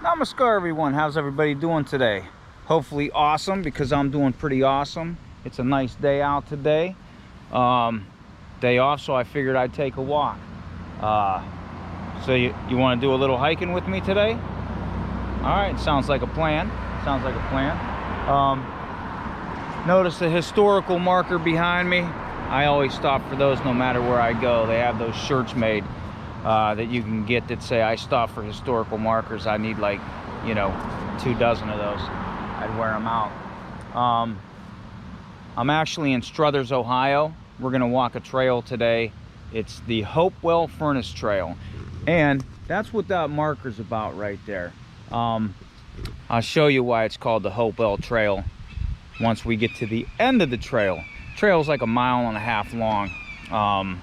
Namaskar everyone, how's everybody doing today? Hopefully awesome, because I'm doing pretty awesome. It's a nice day out today. Day off, so I figured I'd take a walk. So you want to do a little hiking with me today? Alright, sounds like a plan. Notice the historical marker behind me. I always stop for those no matter where I go. They have those shirts made that you can get that say I stop for historical markers. I need like, 2 dozen of those. I'd wear them out. I'm actually in Struthers, Ohio. We're gonna walk a trail today. It's the Hopewell Furnace Trail, and that's what that marker's about right there. I'll show you why it's called the Hopewell Trail once we get to the end of the trail. Trail's like 1.5 miles long.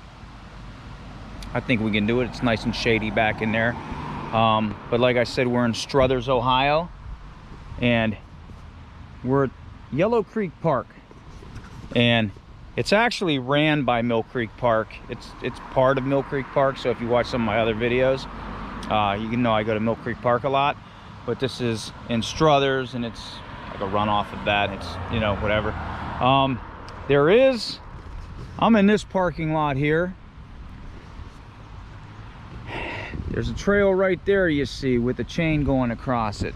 I think we can do it. It's nice and shady back in there. But like I said, we're in Struthers, Ohio, and we're at Yellow Creek Park. And it's actually ran by Mill Creek Park. It's part of Mill Creek Park, so if you watch some of my other videos, you can know I go to Mill Creek Park a lot. But this is in Struthers, and it's like a runoff of that. It's, whatever. I'm in this parking lot here. There's a trail right there you see with a chain going across it.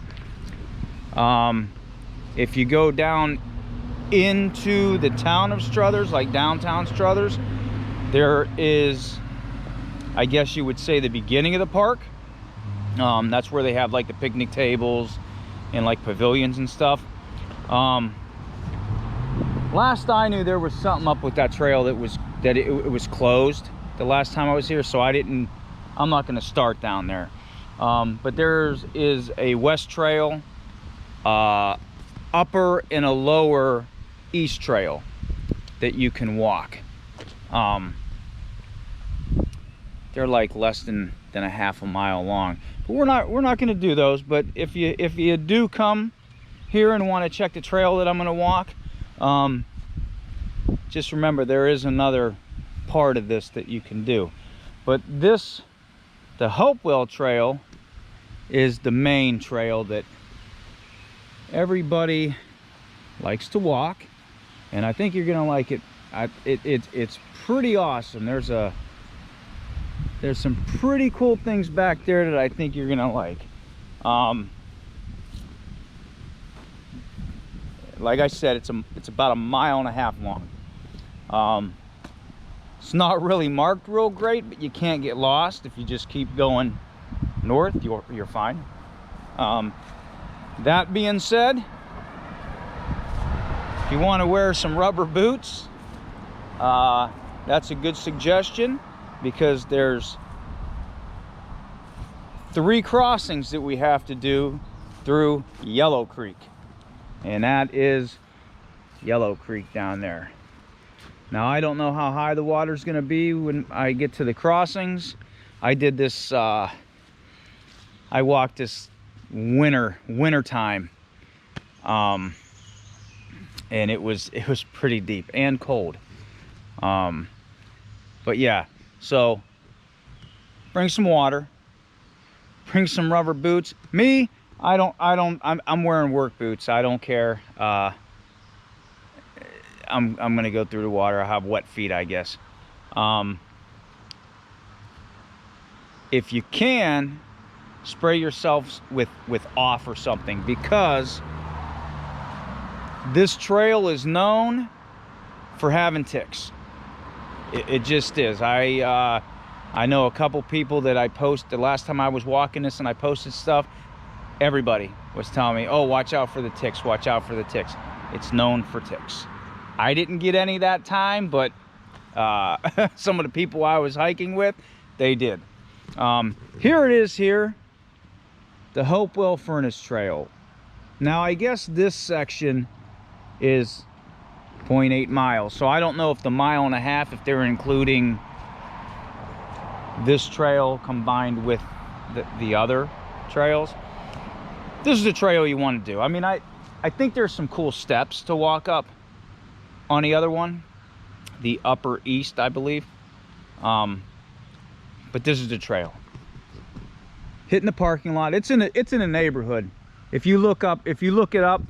If you go down into the town of Struthers, like downtown Struthers, there is, I guess you would say, the beginning of the park. That's where they have like the picnic tables and like pavilions and stuff. Last I knew, there was something up with that trail that it was closed the last time I was here, so I'm not going to start down there. But there is a west trail, upper and a lower east trail that you can walk. They're like less than 1/2 mile long. But we're not going to do those. But if you do come here and want to check the trail that I'm going to walk, just remember there is another part of this that you can do. But the Hopewell Trail is the main trail that everybody likes to walk, and I think you're gonna like it. It's pretty awesome. There's some pretty cool things back there that I think you're gonna like. Like I said, it's about 1.5 miles long. It's not really marked real great, but you can't get lost if you just keep going north. You're fine. That being said, if you want to wear some rubber boots, that's a good suggestion, because there's 3 crossings that we have to do through Yellow Creek, and that is Yellow Creek down there. Now, I don't know how high the water's going to be when I get to the crossings. I did this, I walked this winter time, and it was pretty deep and cold. But yeah, so bring some water, bring some rubber boots. Me, I'm wearing work boots. I don't care. I'm gonna go through the water. I have wet feet, I guess. If you can, spray yourself with off or something, because this trail is known for having ticks. It just is. I know a couple people that I posted the last time I was walking this, and I posted stuff. Everybody was telling me, "Oh, watch out for the ticks. Watch out for the ticks." It's known for ticks. I didn't get any that time, but some of the people I was hiking with, they did. Here it is here, the Hopewell Furnace Trail. Now, I guess this section is 0.8 miles, so I don't know if the 1.5 miles, if they're including this trail combined with the other trails. This is the trail you want to do. I mean, I think there's some cool steps to walk up on the other one, the upper east, I believe. But this is the trail. hitting the parking lot. It's in a neighborhood. If you look it up,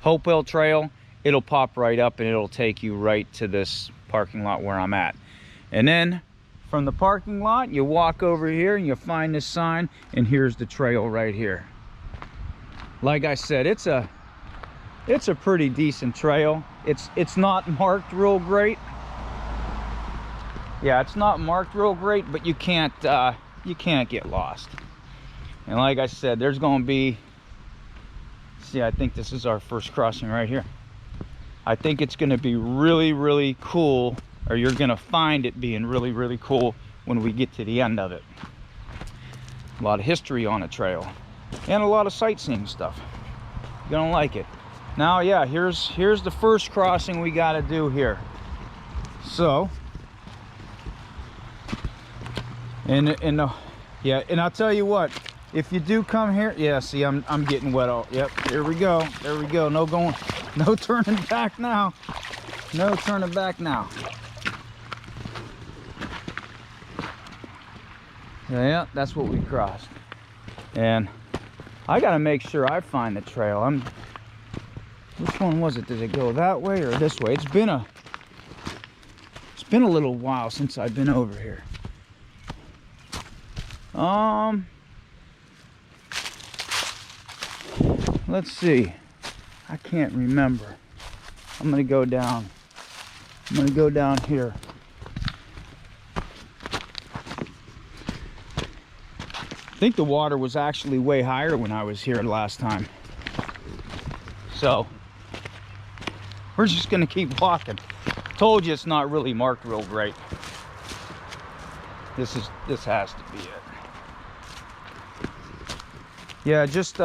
Hopewell Trail, it'll pop right up and it'll take you right to this parking lot where I'm at. And then from the parking lot, you walk over here and you find this sign, and here's the trail right here. Like I said, it's a pretty decent trail. It's not marked real great. Yeah, it's not marked real great, but you can't get lost. And like I said, there's going to be, see, I think this is our first crossing right here. I think it's going to be really, really cool, or you're going to find it being really, really cool when we get to the end of it. A lot of history on the trail and a lot of sightseeing stuff. You're going to like it. Now, yeah, here's the first crossing we got to do here. So, and I'll tell you what, if you do come here, yeah, see, I'm getting wet all. Yep, there we go. No turning back now. No turning back now. Yeah, that's what we crossed. And I gotta make sure I find the trail. Which one was it? Did it go that way or this way? It's been a little while since I've been over here. Let's see. I can't remember. I'm gonna go down here. I think the water was actually way higher when I was here last time. So we're just gonna keep walking. Told you it's not really marked real great. This has to be it. Yeah, just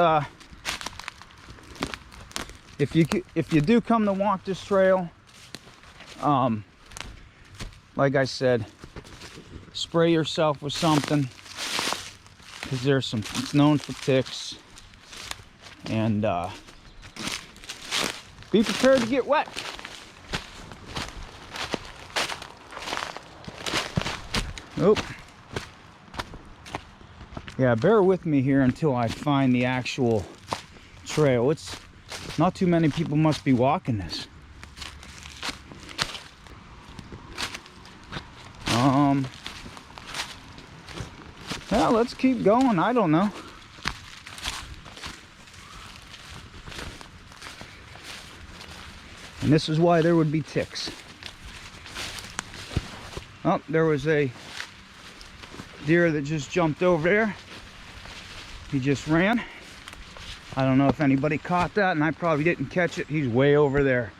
if you do come to walk this trail, like I said, spray yourself with something, because it's known for ticks, and be prepared to get wet. Oh, yeah, bear with me here until I find the actual trail. It's not too many people must be walking this. Well, let's keep going. I don't know. And this is why there would be ticks. Oh, there was a deer that just jumped over there. He just ran. I don't know if anybody caught that, and I probably didn't catch it. He's way over there.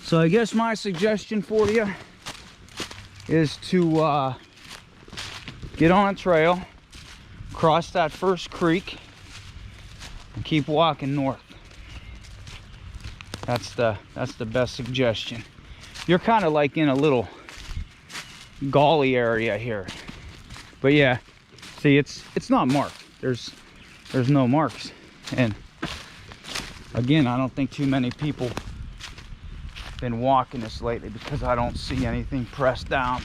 So I guess my suggestion for you is to get on a trail, cross that first creek, and keep walking north. That's the best suggestion. You're kind of like in a little gully area here, but yeah, see, it's not marked. There's no marks, and again, I don't think too many people been walking this lately because I don't see anything pressed down.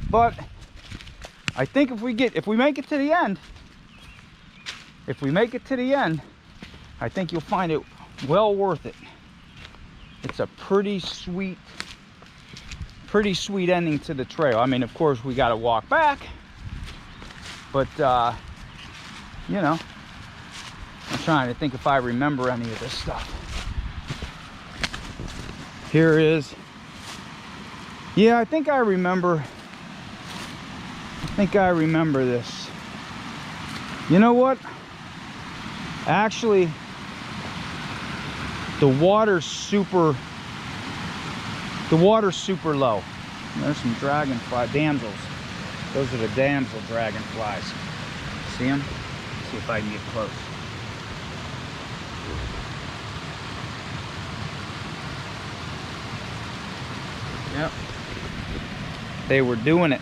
But I think if we make it to the end, I think you'll find it well worth it. It's a pretty sweet ending to the trail. I mean, of course, we got to walk back, but you know, I'm trying to think if I remember any of this stuff. Here is, yeah, I think I remember this. You know what? Actually, the water's super low. There's some dragonfly damsels. Those are the damsel dragonflies. See them? See if I can get close. Yep. They were doing it.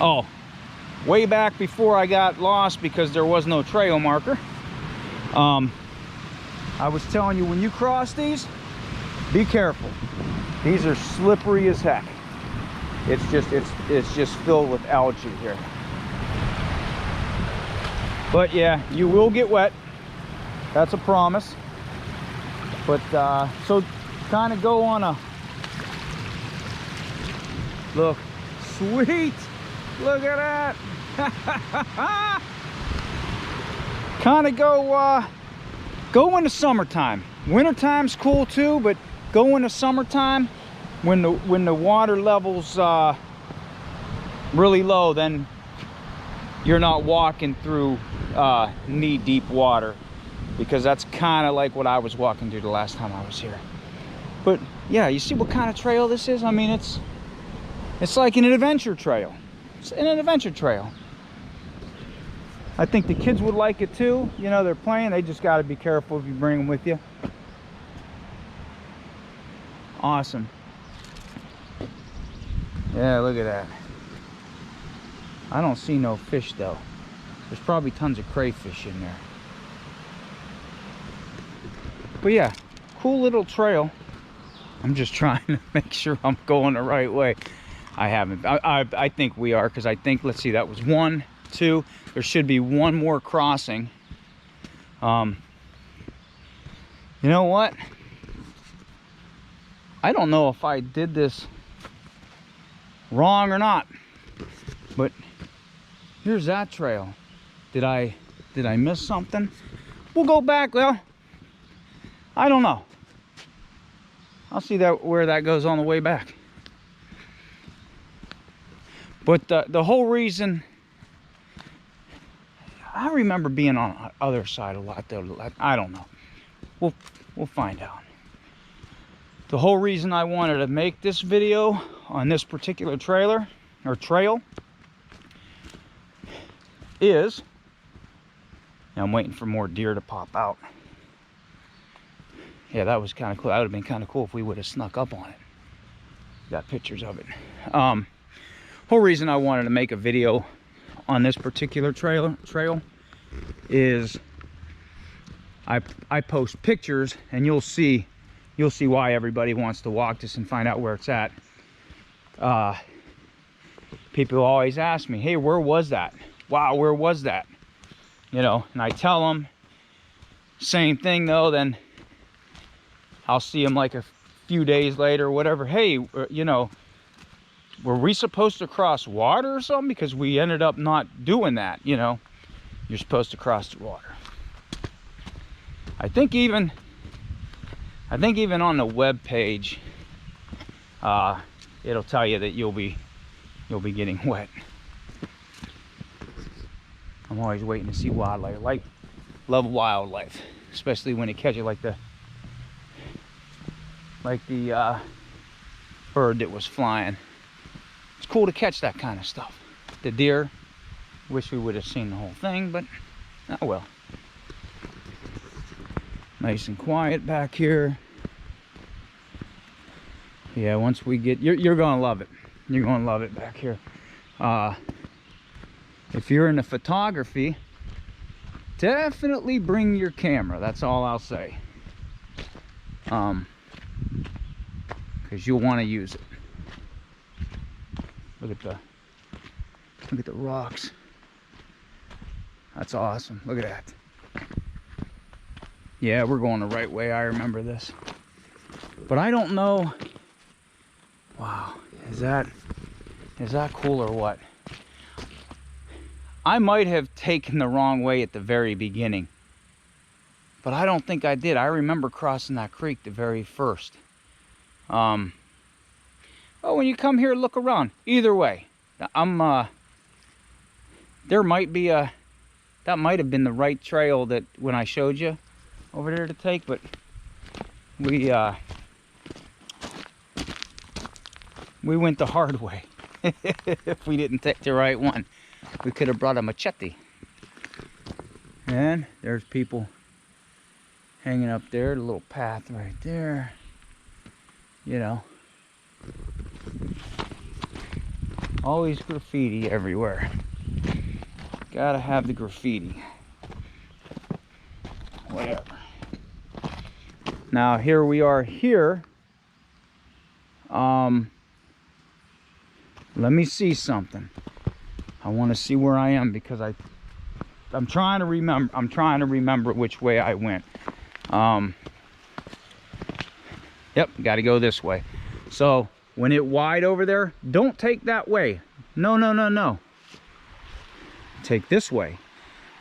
Oh, way back before I got lost because there was no trail marker, I was telling you, when you cross these, be careful. These are slippery as heck. It's just filled with algae here. But yeah, you will get wet. That's a promise. But so kind of go on a look. Sweet. Look at that. Kind of go in the summertime. Wintertime's cool too, but go in the summertime when the water level's really low. Then you're not walking through knee-deep water, because that's kind of like what I was walking through the last time I was here. But yeah, you see what kind of trail this is? I mean, it's like an adventure trail. It's an adventure trail. I think the kids would like it too. You know, they're playing. They just got to be careful if you bring them with you. Awesome. Yeah, look at that. I don't see no fish though. There's probably tons of crayfish in there. But yeah, cool little trail. I'm just trying to make sure I'm going the right way. I haven't. I think we are, because I think, let's see, that was 1, 2. There should be one more crossing. You know what? I don't know if I did this wrong or not, but here's that trail. Did I miss something? We'll go back. Well, I don't know. I'll see where that goes on the way back. But the whole reason, I remember being on the other side a lot though. I don't know. We'll find out. The whole reason I wanted to make this video on this particular trail is, now I'm waiting for more deer to pop out. Yeah, that was kind of cool. That would have been kind of cool if we would have snuck up on it. Got pictures of it. Whole reason I wanted to make a video on this particular trail is I post pictures, and you'll see why everybody wants to walk this and find out where it's at. People always ask me, hey, where was that? Wow, where was that? You know, and I tell them, same thing though, then I'll see them like a few days later or whatever. Hey, you know, were we supposed to cross water or something? Because we ended up not doing that, you know. You're supposed to cross the water. I think even on the web page, it'll tell you that you'll be getting wet. I'm always waiting to see wildlife. Love wildlife, especially when it catches like the bird that was flying. It's cool to catch that kind of stuff. The deer, wish we would have seen the whole thing, but oh well. Nice and quiet back here. Yeah, once we get, you're gonna love it. You're gonna love it back here. If you're into photography, definitely bring your camera. That's all I'll say. Because you'll want to use it. Look at the rocks. That's awesome. Look at that. Yeah, we're going the right way. I remember this. But I don't know. Wow, is that cool or what? I might have taken the wrong way at the very beginning, but I don't think I did. I remember crossing that creek the very first. Oh, when you come here, look around. Either way, there might be that might have been the right trail that when I showed you over there to take, but we went the hard way. If we didn't take the right one, we could have brought a machete. And there's people hanging up there, the little path right there, you know. Always graffiti everywhere. Gotta have the graffiti. Whatever. Now here we are here. Let me see something. I want to see where I am because I'm trying to remember which way I went. Yep, got to go this way. So when it wide over there, don't take that way. No, no, no, no. Take this way.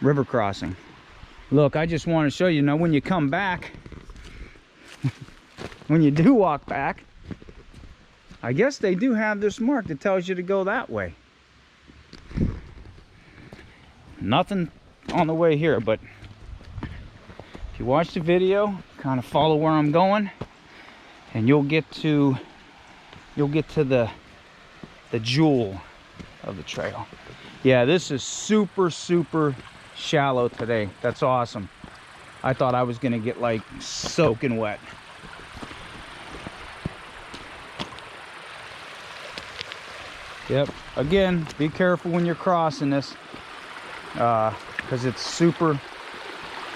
River crossing. Look, I just want to show you now when you come back, when you do walk back, I guess they do have this mark that tells you to go that way. Nothing on the way here, but if you watch the video, kind of follow where I'm going, and you'll get to the jewel of the trail. Yeah, this is super shallow today. That's awesome. I thought I was gonna get like soaking wet. Yep, again, be careful when you're crossing this because it's super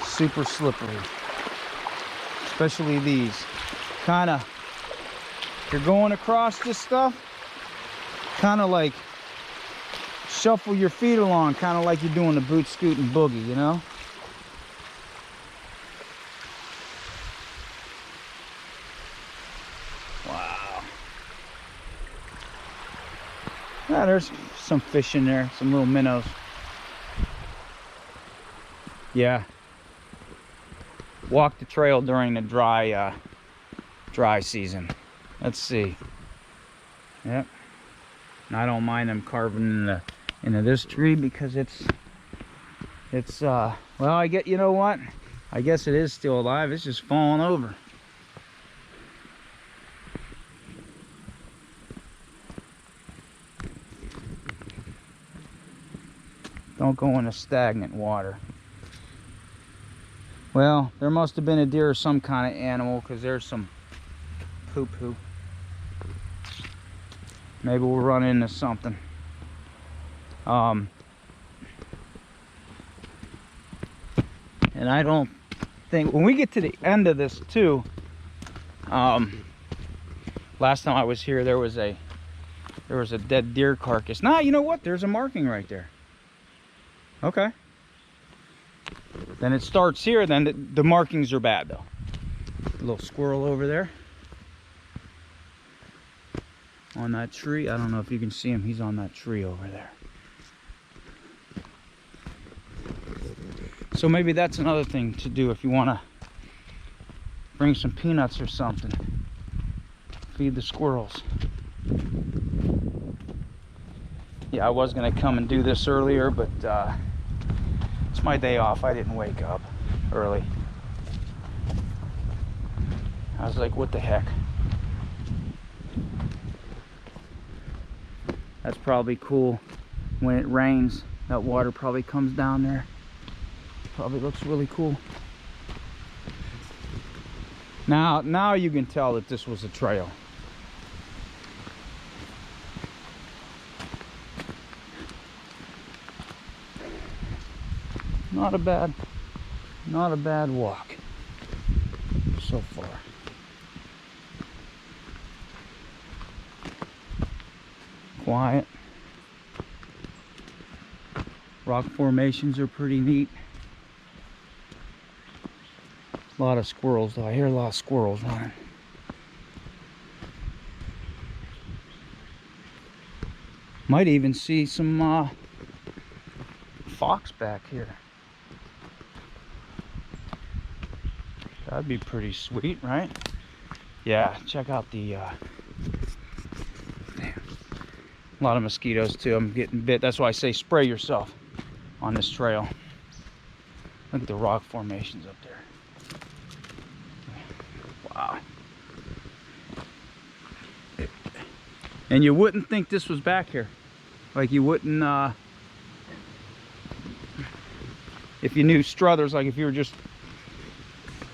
slippery, especially these. Kind of, if you're going across this stuff, kind of like shuffle your feet along, kind of like you're doing the boot scoot and boogie, you know? Wow. Yeah, there's some fish in there, some little minnows. Yeah. Walk the trail during the dry season. Let's see. Yep. And I don't mind them carving into this tree because it's well, I get, you know what? I guess it is still alive. It's just falling over. Don't go into stagnant water. Well, there must have been a deer or some kind of animal because there's some poo-poo. Maybe we'll run into something. And I don't think, when we get to the end of this too, last time I was here there was a dead deer carcass. Nah, you know what? There's a marking right there. Okay. Then it starts here, then the markings are bad though. A little squirrel over there. On that tree. I don't know if you can see him. He's on that tree over there. So maybe that's another thing to do if you want to bring some peanuts or something. Feed the squirrels. Yeah, I was going to come and do this earlier, but it's my day off. I didn't wake up early. I was like, what the heck? That's probably cool. When it rains, that water probably comes down there. Probably looks really cool. Now you can tell that this was a trail. Not a bad walk so far. Quiet. Rock formations are pretty neat. A lot of squirrels though. I hear a lot of squirrels running. Might even see some fox back here. That'd be pretty sweet, right? Yeah, check out the damn. A lot of mosquitoes too. I'm getting bit. That's why I say spray yourself on this trail. Look at the rock formations up there. Wow. And you wouldn't think this was back here. Like you wouldn't if you knew Struthers, like if you were just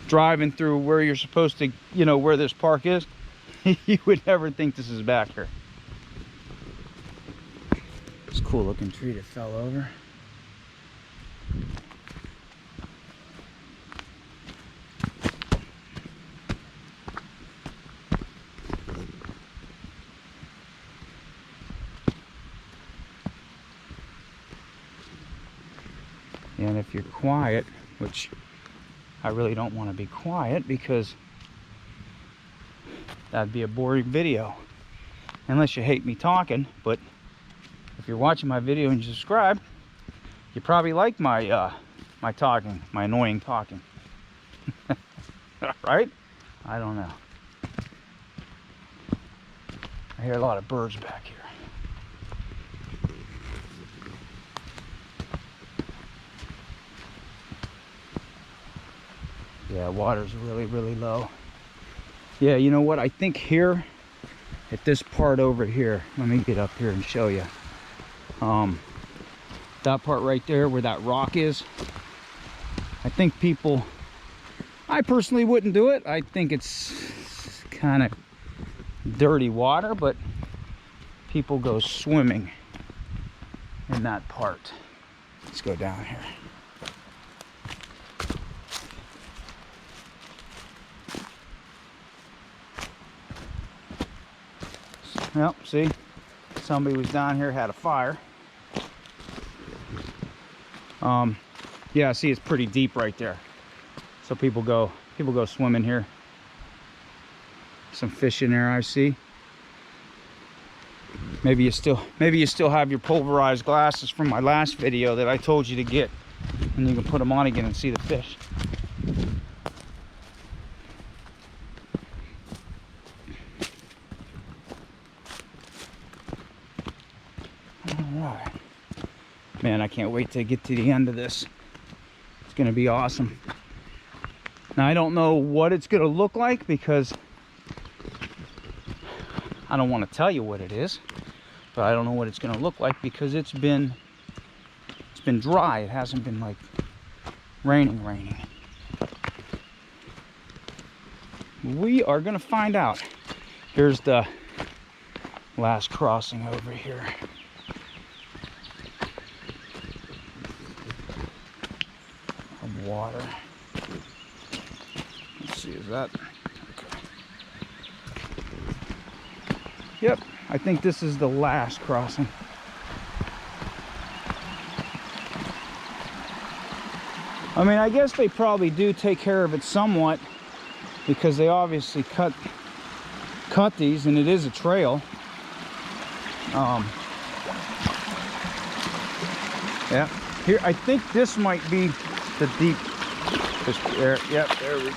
driving through where you're supposed to, you know, where this park is, you would never think this is back here. cool looking tree that fell over. And if you're quiet, which I really don't want to be quiet because that'd be a boring video unless you hate me talking. But if you're watching my video and you subscribe, you probably like my my talking, my annoying talking. Right? I don't know. I hear a lot of birds back here. Yeah, water's really, really low. Yeah, you know what? I think here, at this part over here, let me get up here and show you. That part right there where that rock is, I think people, I personally wouldn't do it. I think it's kind of dirty water, but people go swimming in that part. Let's go down here. Well, see, somebody was down here, had a fire. Yeah, see, it's pretty deep right there. So people go swimming here. Some fish in there, I see. Maybe you still have your pulverized glasses from my last video that I told you to get, and you can put them on again and see the fish. Alright. Man, I can't wait to get to the end of this. It's gonna be awesome. Now, I don't know what it's gonna look like because I don't want to tell you what it is, but I don't know what it's gonna look like because it's been dry. It hasn't been like raining. We are gonna find out. Here's the last crossing over here. Of water. Let's see, is that okay? Yep, I think this is the last crossing. I mean, I guess they probably do take care of it somewhat because they obviously cut these, and it is a trail. Yeah, here I think this might be the deep. There, yep, there we go.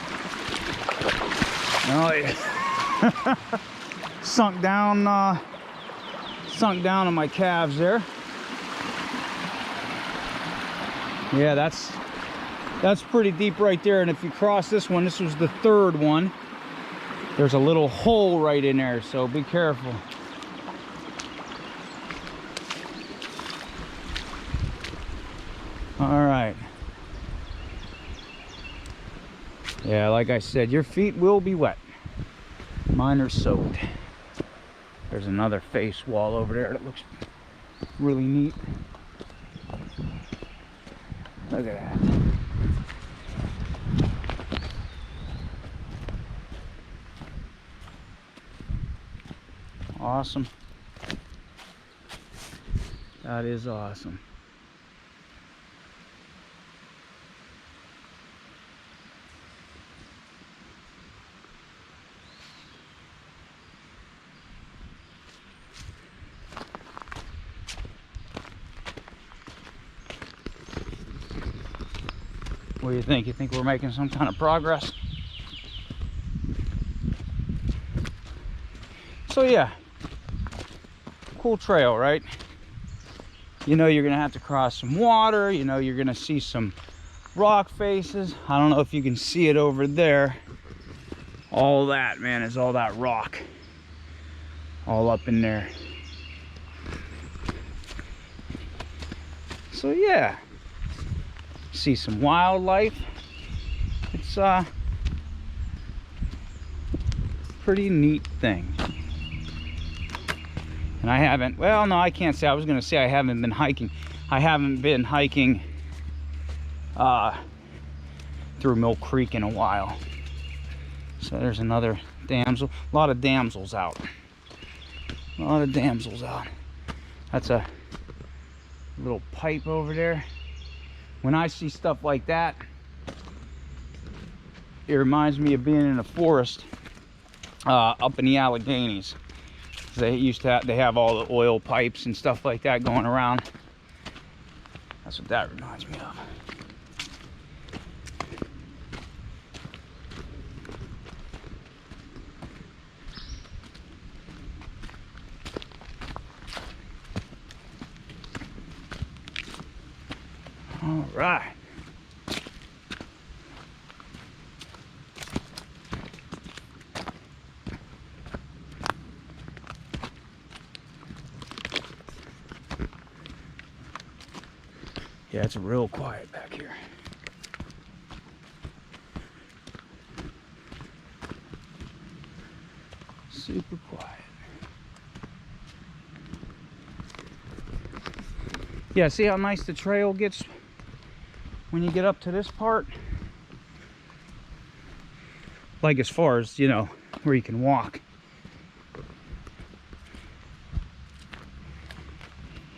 Oh yeah. sunk down on my calves there. Yeah, that's pretty deep right there. And if you cross this one, this was the third one. There's a little hole right in there, so be careful. All right. Yeah, like I said, your feet will be wet. Mine are soaked. There's another face wall over there that looks really neat. Look at that. Awesome. That is awesome. What do you think? You think we're making some kind of progress? So yeah, cool trail, right? You know you're gonna have to cross some water. You know you're gonna see some rock faces. I don't know if you can see it over there. All that, man, is all that rock. All up in there. So yeah. See some wildlife. It's a pretty neat thing. And I haven't, well, no, I can't say. I was gonna say I haven't been hiking. I haven't been hiking through Mill Creek in a while. So there's another damsel. A lot of damsels out. A lot of damsels out. That's a little pipe over there. When I see stuff like that, it reminds me of being in a forest up in the Alleghenies. They used to have, they have all the oil pipes and stuff like that going around. That's what that reminds me of. All right. Yeah, it's real quiet back here. Super quiet. Yeah, see how nice the trail gets when you get up to this part? Like as far as, you know, where you can walk.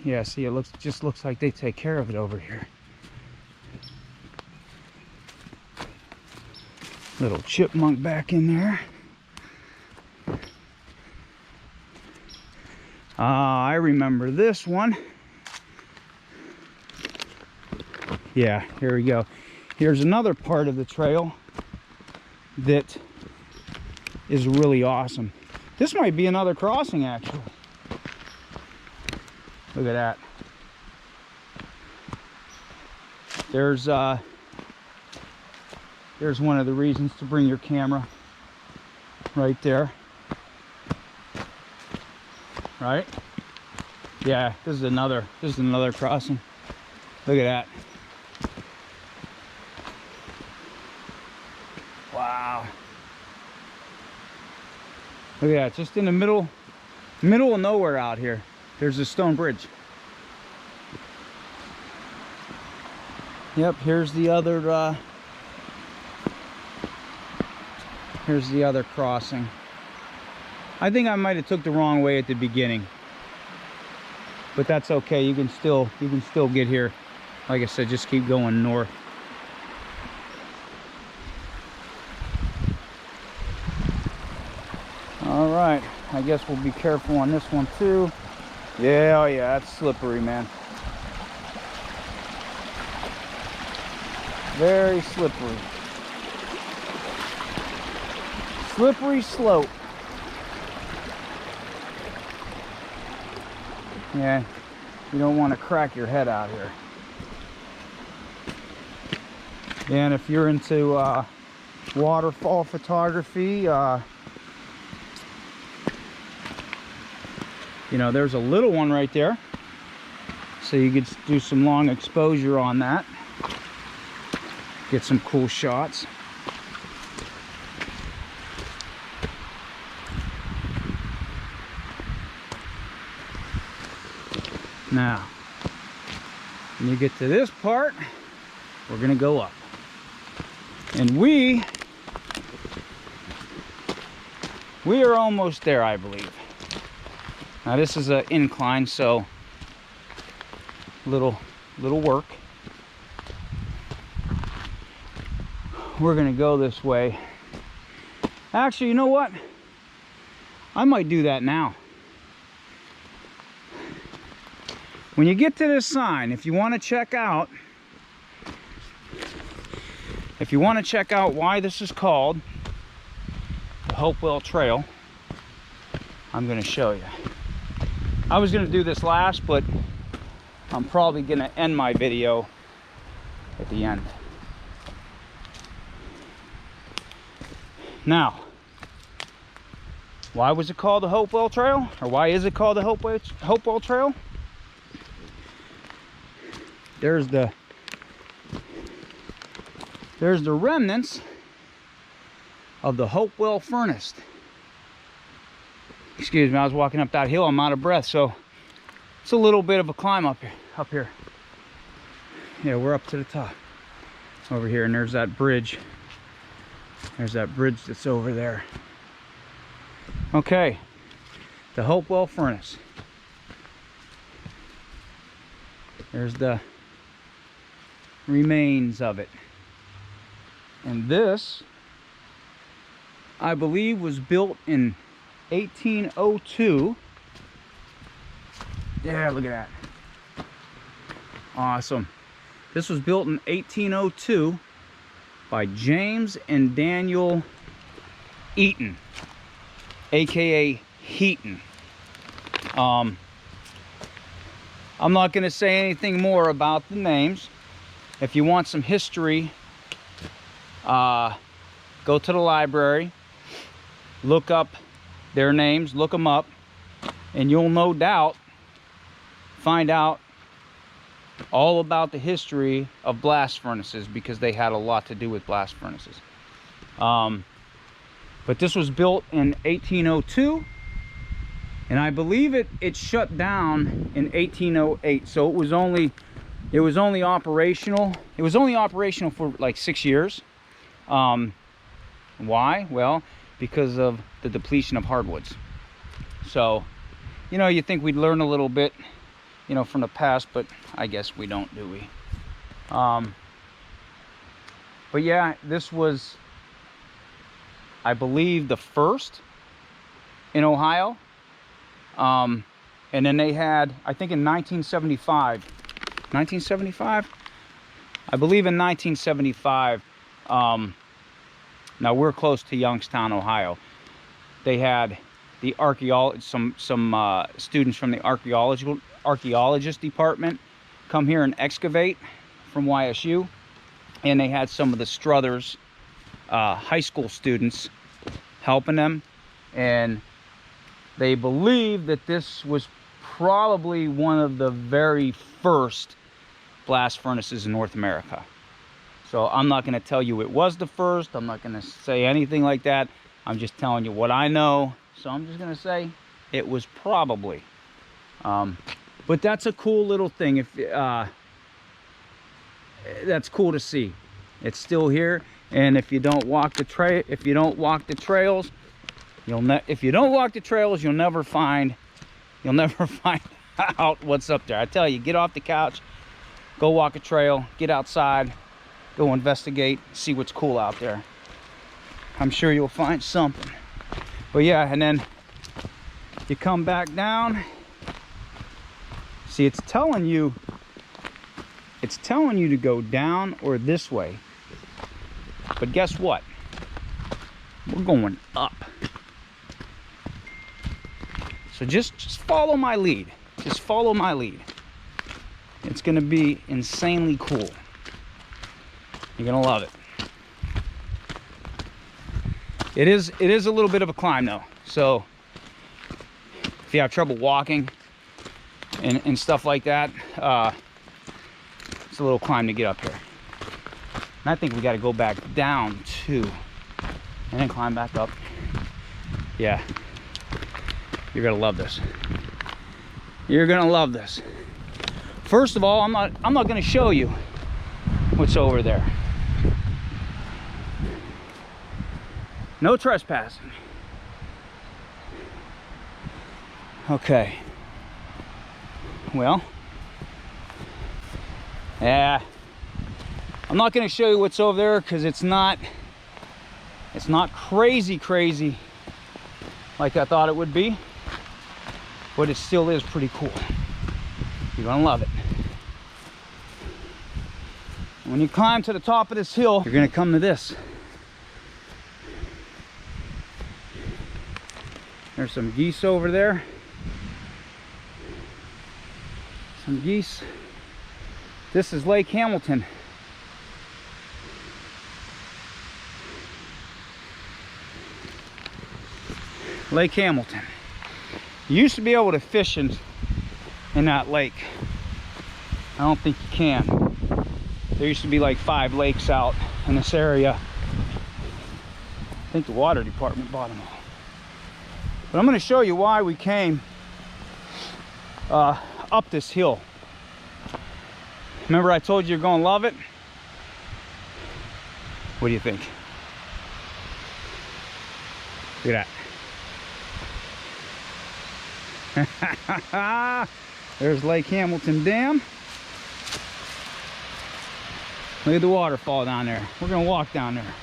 Yeah, see, it just looks like they take care of it over here. Little chipmunk back in there. I remember this one. Yeah, here we go. Here's another part of the trail that is really awesome. This might be another crossing, actually. Look at that. There's one of the reasons to bring your camera right there. Right? Yeah, this is another crossing. Look at that. Wow. Look at that, just in the middle of nowhere out here. There's a stone bridge. Yep, here's the other crossing. I think I might have took the wrong way at the beginning, but that's okay. You can still get here. Like I said, just keep going north. All right, I guess we'll be careful on this one too. Yeah, oh yeah, that's slippery, man. Very slippery. Slippery slope. Yeah, you don't want to crack your head out here. And if you're into waterfall photography, you know, there's a little one right there, so you could do some long exposure on that, get some cool shots. Now, when you get to this part, we're gonna go up, and we are almost there, I believe. Now this is an incline, so little work. We're gonna go this way. Actually, you know what? I might do that now. When you get to this sign, if you want to check out why this is called the Hopewell Trail, I'm gonna show you. I was gonna do this last, but I'm probably gonna end my video at the end. Now, why was it called the Hopewell Trail? Or why is it called the Hopewell Trail? There's the remnants of the Hopewell furnace. Excuse me, I was walking up that hill. I'm out of breath, so it's a little bit of a climb up here. Yeah, we're up to the top over here, and there's that bridge. There's that bridge that's over there. Okay, the Hopewell furnace. There's the remains of it. And this, I believe, was built in 1802. Yeah, look at that. Awesome. This was built in 1802 by James and Daniel Eaton, aka Heaton. I'm not going to say anything more about the names. If you want some history, go to the library, look up their names, look them up, and you'll no doubt find out all about the history of blast furnaces, because they had a lot to do with blast furnaces. But this was built in 1802, and I believe it shut down in 1808. So it was only operational. It was only operational for like 6 years. Why? Well, because of the depletion of hardwoods. So, you know, you think we'd learn a little bit, you know, from the past, but I guess we don't, do we? But yeah, this was, I believe, the first in Ohio. And then they had, I think in 1975, I believe in 1975, now we're close to Youngstown, Ohio. They had the some students from the archaeologist department come here and excavate from YSU, and they had some of the Struthers high school students helping them, and they believe that this was probably one of the very first blast furnaces in North America. So I'm not going to tell you it was the first. I'm not going to say anything like that. I'm just telling you what I know. So I'm just going to say it was probably. But that's a cool little thing. If that's cool to see. It's still here. And if you don't walk the trails, you'll never find out what's up there. I tell you, get off the couch, go walk a trail, get outside, go investigate, see what's cool out there. I'm sure you'll find something. But yeah, and then you come back down. See, it's telling you to go down or this way. But guess what? We're going up. So just follow my lead. Just follow my lead. It's gonna be insanely cool. You're gonna love it. It is a little bit of a climb though. So if you have trouble walking and stuff like that, it's a little climb to get up here. And I think we got to go back down too, and then climb back up. Yeah, you're gonna love this. You're gonna love this. First of all, I'm not gonna show you what's over there. No trespassing. Okay. Well, yeah, I'm not going to show you what's over there because it's not crazy like I thought it would be, but it still is pretty cool. You're gonna love it. When you climb to the top of this hill, you're gonna come to this. There's some geese over there. Some geese. This is Lake Hamilton. Lake Hamilton. You used to be able to fish in that lake. I don't think you can. There used to be like 5 lakes out in this area. I think the water department bought them all. But I'm going to show you why we came up this hill. Remember I told you you're going to love it? What do you think? Look at that. There's Lake Hamilton Dam. Look at the waterfall down there. We're going to walk down there.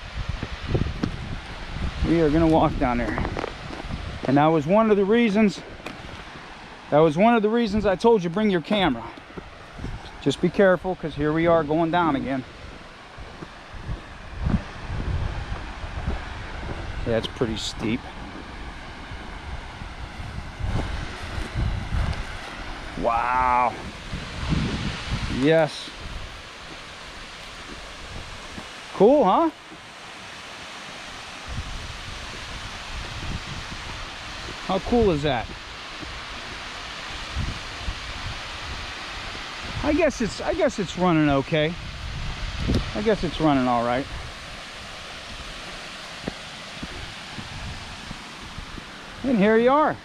We are going to walk down there. And that was one of the reasons I told you bring your camera. Just be careful, because here we are going down again. Yeah, it's pretty steep. Wow. Yes. Cool, huh? How cool is that? I guess it's running okay. I guess it's running all right. And here you are.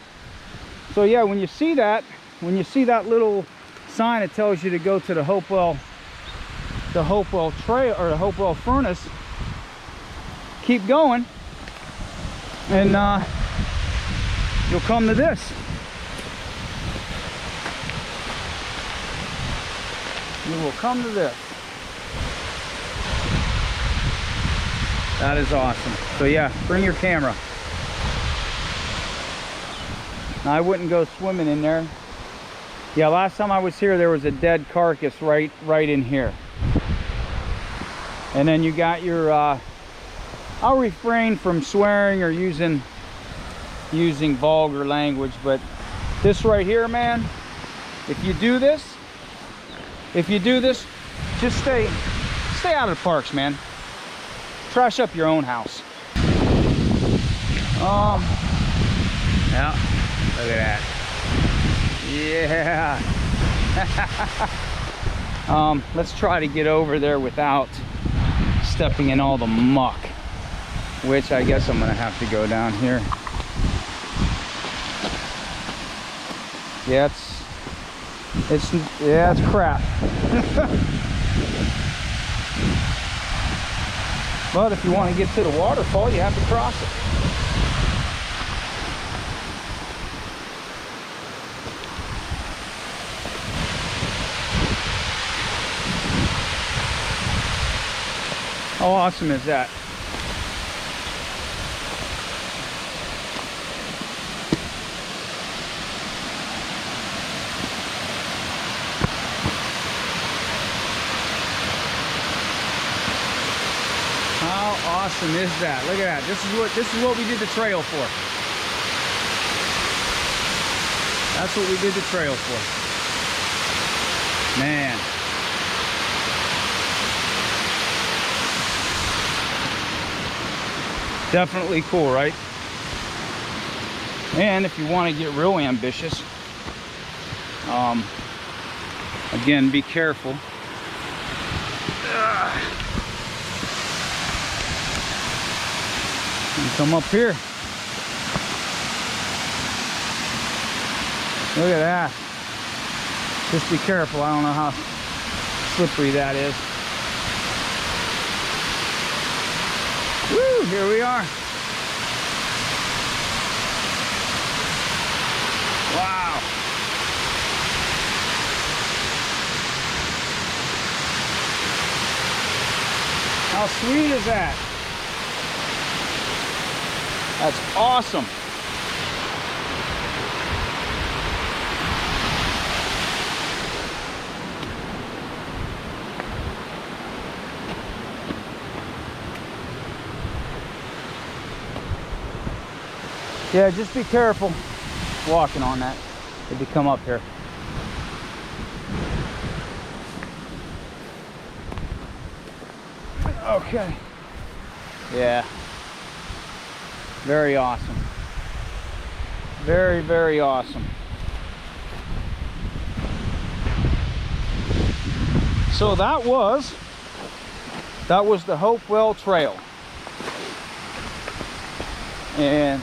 So yeah, when you see that little sign that tells you to go to the Hopewell trail or the Hopewell furnace, keep going, and you'll come to this. You will come to this. That is awesome. So yeah, bring your camera. Now, I wouldn't go swimming in there. Yeah, last time I was here, there was a dead carcass right in here. And then you got your, I'll refrain from swearing or using vulgar language, but this right here, man, if you do this, just stay out of the parks, man. Trash up your own house. Yeah, look at that. Yeah. Let's try to get over there without stepping in all the muck, which I guess I'm gonna have to go down here. Yeah, it's crap. But if you want to get to the waterfall, you have to cross it. How awesome is that? How awesome is that? Look at that. This is what we did the trail for. That's what we did the trail for. Man. Definitely cool, right? And if you want to get real ambitious, again, be careful. And come up here. Look at that. Just be careful. I don't know how slippery that is. Woo, here we are. Wow. How sweet is that? That's awesome. Yeah, just be careful walking on that if you come up here. Okay. Yeah. Very awesome. Very, very awesome. So that was the Hopewell Trail. And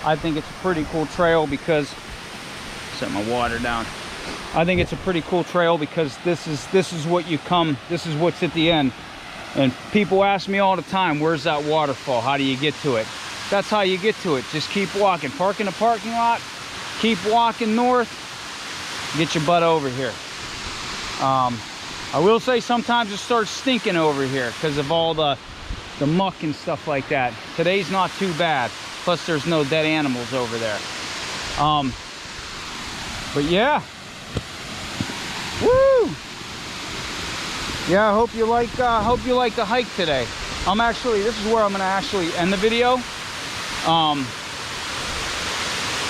I think it's a pretty cool trail because, set my water down. I think it's a pretty cool trail because this is what you come, this is what's at the end. And people ask me all the time, where's that waterfall? How do you get to it? That's how you get to it. Just keep walking. Park in the parking lot, keep walking north, get your butt over here. I will say sometimes it starts stinking over here because of all the muck and stuff like that. Today's not too bad. Plus there's no dead animals over there. But yeah. Woo! Yeah, I hope you like the hike today. This is where I'm gonna actually end the video.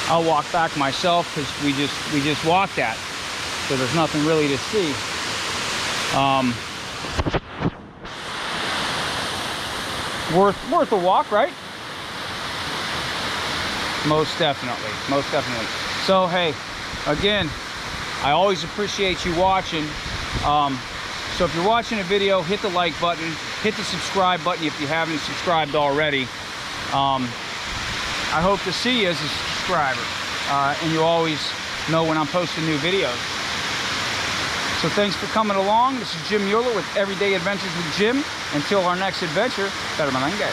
I'll walk back myself because we just walked that, so there's nothing really to see. Worth a walk, right? Most definitely, most definitely. So hey, again, I always appreciate you watching. So if you're watching a video, hit the like button, hit the subscribe button if you haven't subscribed already. I hope to see you as a subscriber, and you always know when I'm posting new videos. So thanks for coming along. This is Jim Mueller with Everyday Adventures with Jim. Until our next adventure, better malenge.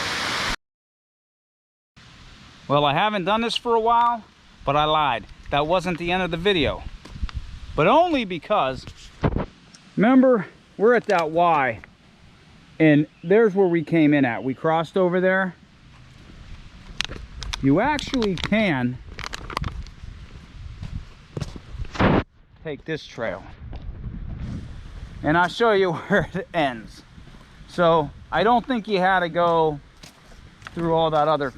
Well, I haven't done this for a while, but I lied. That wasn't the end of the video. But only because, remember, we're at that Y, and there's where we came in at. We crossed over there. You actually can take this trail, and I'll show you where it ends. So I don't think you had to go through all that other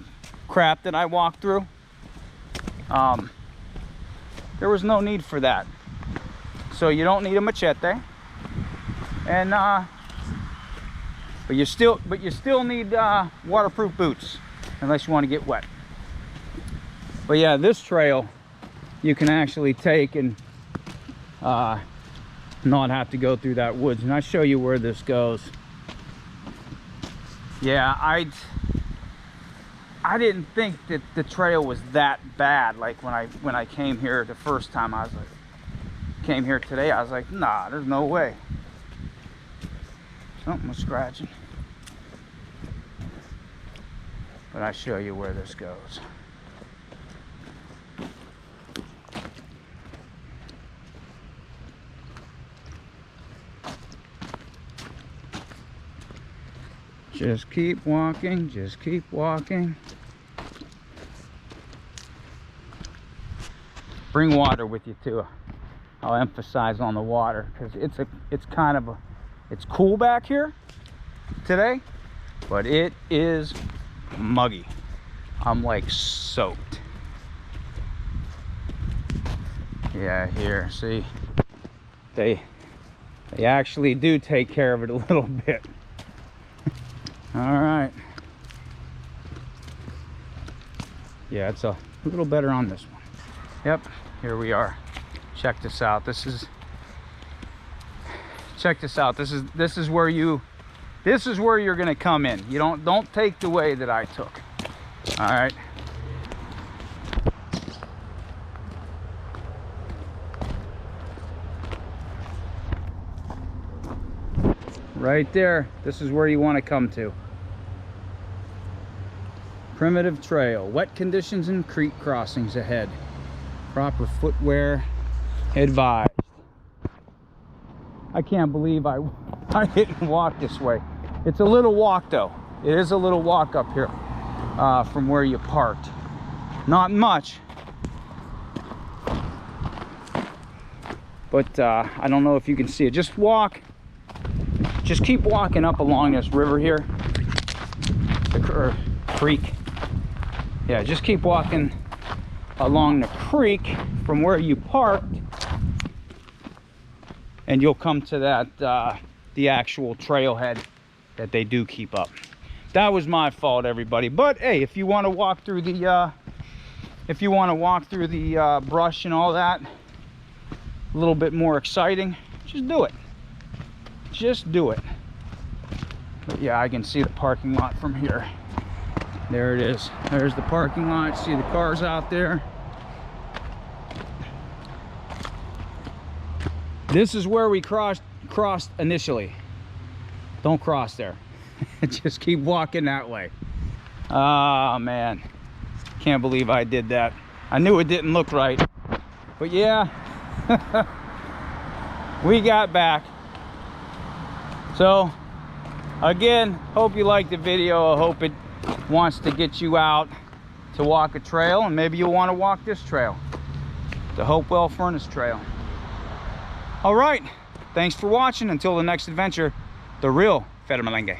crap that I walked through. There was no need for that. So you don't need a machete, and but you still need waterproof boots unless you want to get wet. But yeah, this trail you can actually take and not have to go through that woods. And I'll show you where this goes. Yeah, I didn't think that the trail was that bad. Like when I came here the first time, I was like, came here today, I was like, nah, there's no way. Something was scratching. But I'll show you where this goes. Just keep walking, just keep walking. Bring water with you too. I'll emphasize on the water because it's cool back here today, but it is muggy. I'm like soaked. Yeah, here, see, they actually do take care of it a little bit. All right. Yeah, it's a little better on this one. Yep, here we are. Check this out. Check this out. This is where you're gonna come in. You don't take the way that I took. All right. Right there. This is where you want to come to. Primitive trail. Wet conditions and creek crossings ahead. Proper footwear advised. I can't believe I didn't walk this way. It's a little walk though. It is a little walk up here from where you parked. Not much, but I don't know if you can see it. Just keep walking up along this river here, the creek. Yeah, just keep walking along the creek from where you parked, and you'll come to that the actual trailhead that they do keep up. That was my fault, everybody. But hey, if you want to walk through the brush and all that, a little bit more exciting, just do it. Just do it. But yeah, I can see the parking lot from here. There it is. There's the parking lot. See the cars out there. This is where we crossed initially. Don't cross there. Just keep walking that way. Oh man, can't believe I did that. I knew it didn't look right, but yeah, we got back. So again, hope you liked the video. I hope it wants to get you out to walk a trail, and maybe you'll want to walk this trail, the Hopewell Furnace Trail. All right, thanks for watching. Until the next adventure, the real Federmalenge.